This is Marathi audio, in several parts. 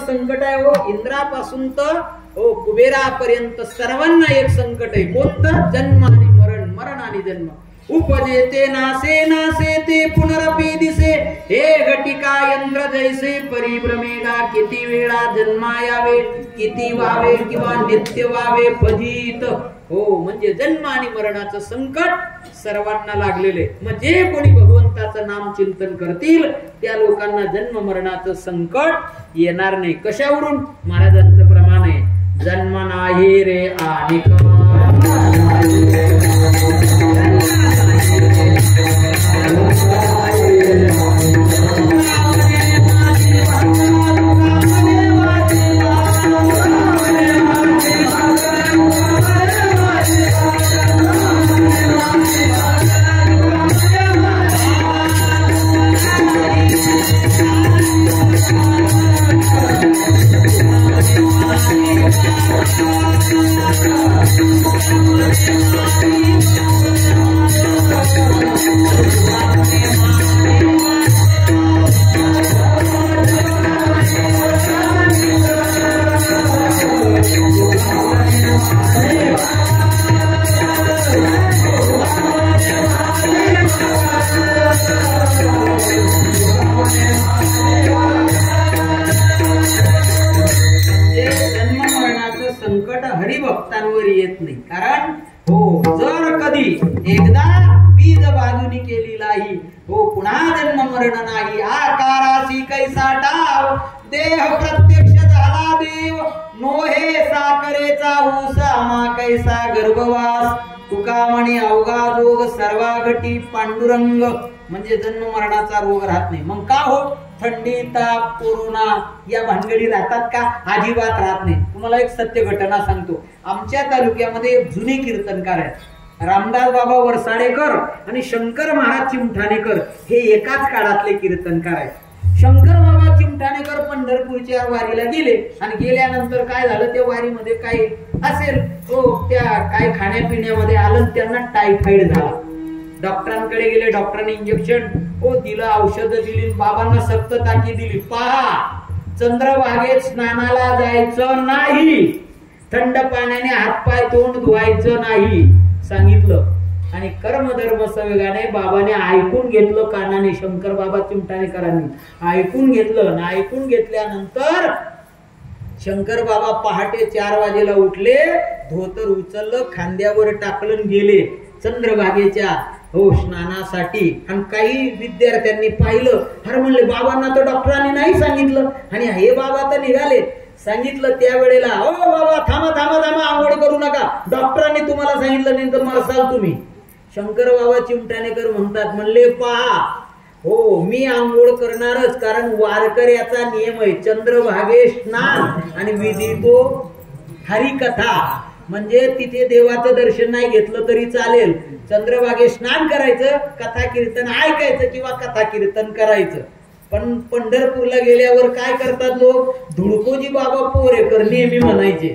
संकट आहे हो, इंद्रापासून तर कुबेरापर्यंत सर्वांना एक संकट आहे. कोणतं? जन्म आणि मरण, मरण आणि जन्म. उपजेते नासे नासे ते पुनरपी दिसे, हे घटिका यंत्र जैसे परिभ्रमेगा. किती वेळा जन्मा यावे, किती व्हावे किंवा नित्य व्हावे फजित. हो, म्हणजे जन्म आणि मरणाचं संकट सर्वांना लागलेले. मग जे कोणी भगवंताचं नाम चिंतन करतील त्या लोकांना जन्म मरणाचं संकट येणार नाही. कशावरून? महाराजांचं प्रमाण आहे, जन्म नाही रे आनिक. संकट हरिभक्तांवर येत नाही. कारण हो, जर कधी एकदा बीज बाजूनी केली नाही, हो पुन्हा जन्म मरण नाही. आकाराशी कैसा डाव, देह प्रत्यक्ष झाला देव. नोहे साखरेचा ऊस, आमा कैसा गर्भवास. तुका म्हणे अवघा जोग सर्वा घटी पांडुरंग. म्हणजे जन्म मरणाचा रोग राहत नाही. मग का हो? थंडी, ताप, कोरोना या भानगडी राहतात का? अजिबात राहत नाही. तुम्हाला एक सत्य घटना सांगतो. आमच्या तालुक्यामध्ये एक जुने कीर्तनकार आहेत, रामदास बाबा वरसाडेकर आणि शंकर महाराज चिमठाणेकर. हे एकाच काळातले कीर्तनकार आहेत. शंकर बाबा चिमठाणेकर पंढरपूरच्या वारीला गेले आणि गेल्यानंतर काय झालं, त्या वारीमध्ये काय असेल त्या काय खाण्यापिण्यामध्ये आलं, त्यांना टायफॉइड झाला. डॉक्टरांकडे गेले, डॉक्टरांनी इंजेक्शन दिलं, औषधं दिली, बाबांना सक्त ताकी दिली. पहा, चंद्रभागेत स्नानाला जायचं नाही, थंड पाण्याने हातपाय तोंड धुवायचं नाही सांगितलं. आणि कर्मधर्म संवेगाने बाबाने ऐकून घेतलं, कानाने. शंकर बाबा चिमठाणेकरांनी ऐकून घेतलं. आणि ऐकून घेतल्यानंतर शंकर बाबा पहाटे 4 वाजेला उठले, धोतर उचललं, खांद्यावर टाकलं, गेले चंद्रभागेच्या स्नानासाठी. आणि काही विद्यार्थ्यांनी पाहिलं, अरे म्हणले बाबांना तर डॉक्टरांनी नाही सांगितलं आणि हे बाबा तर निघाले. सांगितलं त्यावेळेला, बाबा थांबा थांबा थांबा, आंघोळ करू नका, डॉक्टरांनी तुम्हाला सांगितलं नाही तर मरसाल तुम्ही. शंकर बाबा चिमठाणेकर म्हणतात, म्हणले पहा हो, मी आंघोळ करणारच, कारण वारकऱ्याचा नियम आहे चंद्रभागे स्नान आणि विधी तो हरिकथा. म्हणजे तिथे देवाचं दर्शन नाही घेतलं तरी चालेल, चंद्रभागे स्नान करायचं, कथा कीर्तन ऐकायचं किंवा कथा कीर्तन करायचं. पण पंढरपूरला गेल्यावर काय करतात लोक, धुडकोजी बाबा पोरेकर नेहमी म्हणायचे,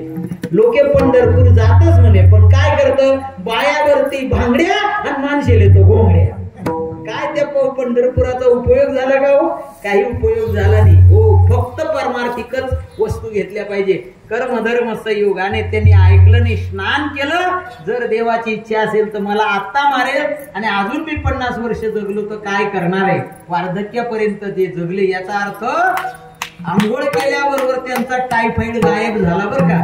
लोके पंढरपूर जातच म्हणे, पण काय करतं, बायावरती भांगड्या आणि माणसेले तो घोंगड्या. काय त्या पंढरपुराचा उपयोग झाला का हो? काही उपयोग झाला नाही हो. फक्त परमार्थिकच वस्तू घेतल्या पाहिजे. कर्म धर्म संयोग. आणि त्यांनी ऐकलं नाही, स्नान केलं. जर देवाची इच्छा असेल तर मला आत्ता मारेल आणि अजून मी 50 वर्ष जगलो तर काय करणार आहे. वार्धक्यापर्यंत ते जगले. याचा अर्थ आंघोळ केल्याबरोबर त्यांचा टायफॉइड गायब झाला बरं का.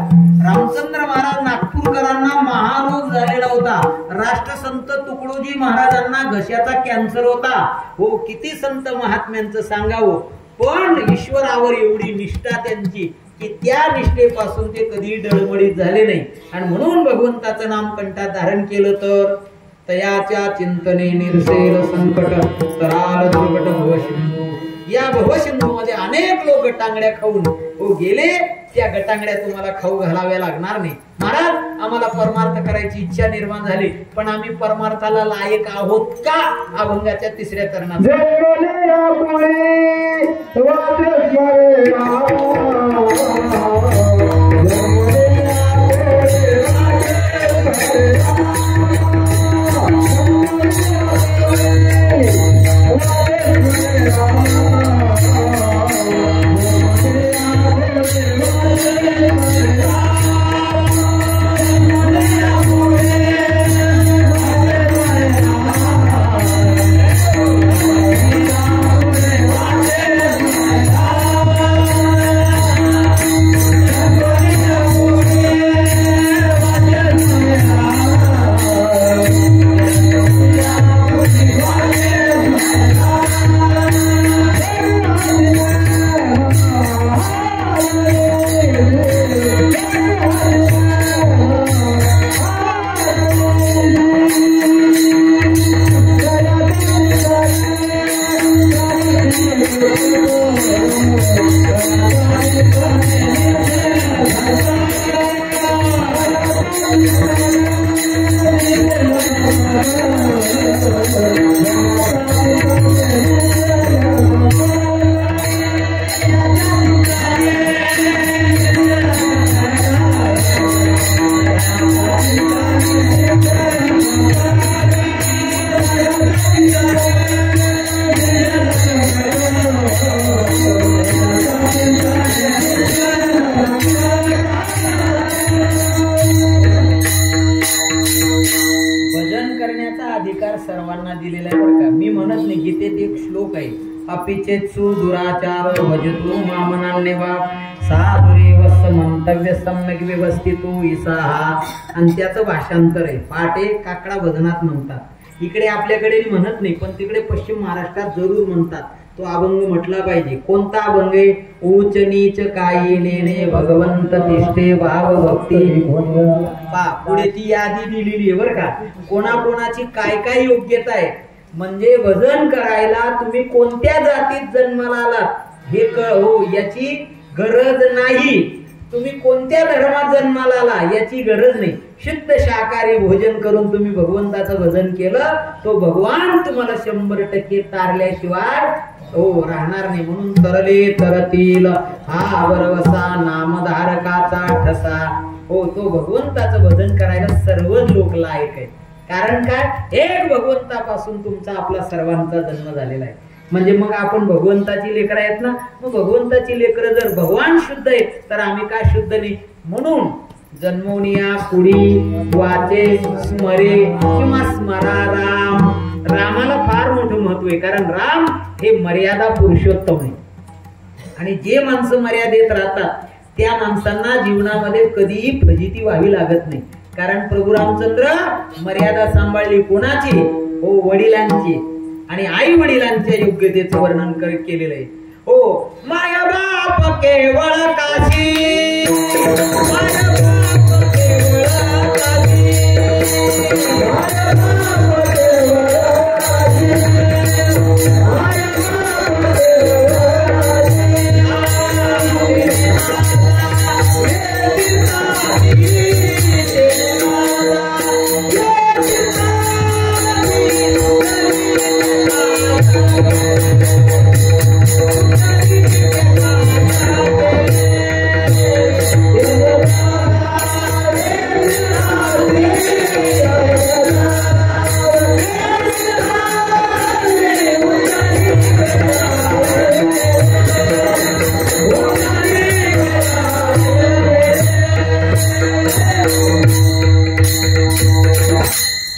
रामचंद्र महाराज नागपूरकरांना महारोग झालेला होता. राष्ट्रसंत तुकडोजी महाराजांना घशाचा कॅन्सर होता हो. किती संत महात्म्यांचं सांगावं, पण ईश्वरावर एवढी निष्ठा त्यांची की त्या निष्ठेपासून ते कधी डळमळीत झाले नाही. आणि म्हणून भगवंताचं नाम कंठात धारण केलं तर तयाच्या चिंतने निर्सेल संकट तराल दुर्गट भवसिंधू. या भवसिंधू मध्ये अनेक लोक गटांगड्या खाऊन हो गेले. त्या गटांगड्या तुम्हाला खाऊ घालाव्या लागणार नाही. महाराज आम्हाला परमार्थ करायची इच्छा निर्माण झाली, पण आम्ही परमार्थाला लायक आहोत का? अभंगाच्या 3ऱ्या चरणात सर्वांना दिलेला आहे बरं का. मी म्हणत नाही, गीतेत एक श्लोक आहे, अपिचेत्सु दुराचार भजतु मामनान्यवा साधुरेवस मंतव्य सम्यक व्यवस्थितो इसाहा. आणि त्याचं भाषांतर आहे. पाटे काकडा भजनात म्हणतात. इकडे आपल्याकडे म्हणत नाही, पण तिकडे पश्चिम महाराष्ट्रात जरूर म्हणतात. तो अभंग म्हटला पाहिजे. कोणता अभंग आहे? उच नीच काही नेणे भगवंत तिष्ठे भाव भक्ती. पुढे ती यादी दिलेली आहे बरं का. कोणाकोणाची काय काय योग्यता आहे. म्हणजे भजन करायला तुम्ही कोणत्या जातीत जन्माला आलात हे हो याची गरज नाही. तुम्ही कोणत्या धर्मात जन्माला आला याची गरज नाही. शुद्ध शाकाहारी भोजन करून तुम्ही भगवंताचं भजन केलं तो भगवान तुम्हाला 100% तारल्याशिवाय हो राहणार नाही. म्हणून तरले तरतील हा वरवसा नामधारकाचा ठसा. हो तो भगवंताचं भजन करायला सर्वच लोक लायक आहेत. कारण काय, एक भगवंतापासून तुमचा आपला सर्वांचा जन्म झालेला आहे. म्हणजे मग आपण भगवंताची लेकरं आहेत ना. मग भगवंताची लेकरं जर भगवान शुद्ध आहेत तर आम्ही काय शुद्ध नाही. म्हणून जन्मोनिया पुढी वाचे स्मरे किंवा स्मरा राम. रामाला फार मोठं महत्व आहे. कारण राम हे मर्यादा पुरुषोत्तम आहे. आणि जे माणसं मर्यादेत राहतात त्या माणसांना जीवनामध्ये कधीही फजिती व्हावी लागत नाही. कारण प्रभू रामचंद्र मर्यादा सांभाळली कोणाची? हो वडिलांची. आणि आई वडिलांच्या योग्यतेचं वर्णन केलेलं आहे. हो माया बाप केवळ काशी, माया बाप केवळ काशी, माया बाप केवळ काशी, माया बाप केवळ काशी.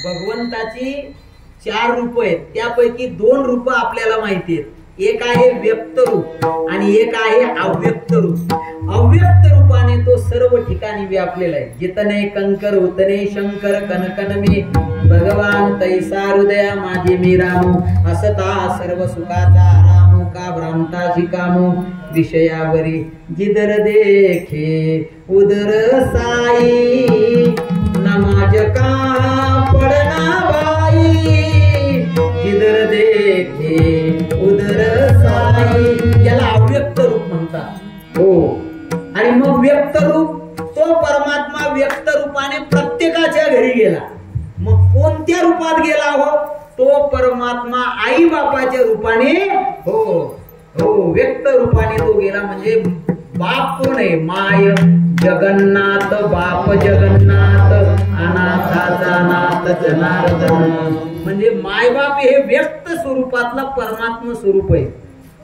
भगवंताची 4 रूप आहेत, त्यापैकी 2 रूप आपल्याला माहिती आहेत. एक आहे व्यक्त रूप आणि एक आहे अव्यक्त रूप. अव्यक्त रूपाने तो सर्व ठिकाणी व्यापलेला आहे. जितने कंकर उतने शंकर कनकन मे भगवान तैसा हृदया माझे मी रामो असता सर्व सुखाचा रामो का भ्रांताची कामो विषयावरी जिदर देखे उदर साई नमाज का पडना बाई जिदर देखे उदर साई याला अव्यक्त रूप म्हणतात. हो, आणि मग व्यक्त रूप तो परमात्मा व्यक्त रूपाने प्रत्येकाच्या घरी गेला. मग कोणत्या रूपात गेला हो? तो परमात्मा आई बापाच्या रूपाने हो हो व्यक्त रूपाने तो गेला. म्हणजे बाप कोण आहे? माय जगन्नाथ, बाप जगन्नाथ, अनाथाचा नाथ जनार्दन. म्हणजे मायबाप हे व्यक्त स्वरूपातला परमात्मा स्वरूप आहे.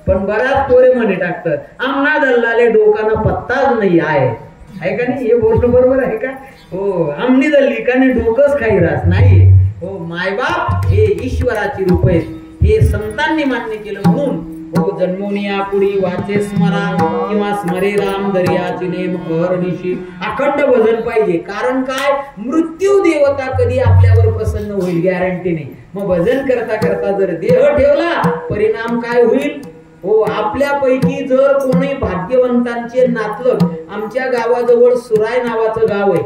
पण बराच पोरे म्हणे टाकतात आमना दल्लाले डोकाना पत्ताच नाही आहे का नाही? हे बोलणं बरोबर आहे का? हो, आमनी दल्ली का नाही डोकंच काही राहत नाही. हो, मायबाप हे ईश्वराची रूप आहेत. हे संतांनी मान्य केलं. म्हणून हो जन्मोनिया पुढी वाचे स्मरा किंवा स्मरे राम दर्याची नेम अहर्निशी अखंड भजन पाहिजे. कारण काय? मृत्यू देवता कधी आपल्यावर प्रसन्न होईल गॅरंटी नाही. मग भजन करता करता जर देह ठेवला परिणाम काय होईल? हो, आपल्यापैकी जर कोणी भाग्यवंतांचे नातलग आमच्या गावाजवळ सुराय नावाचं गाव आहे.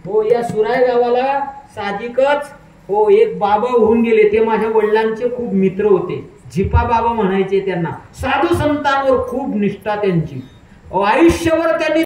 हो, या सुराय गावाला साहजिकच हो एक बाबा होऊन गेले. ते माझ्या वडिलांचे खूप मित्र होते. झिपा बाबा म्हणायचे त्यांना. साधू संतांवर खूप निष्ठा त्यांची. आयुष्यभर त्यांनी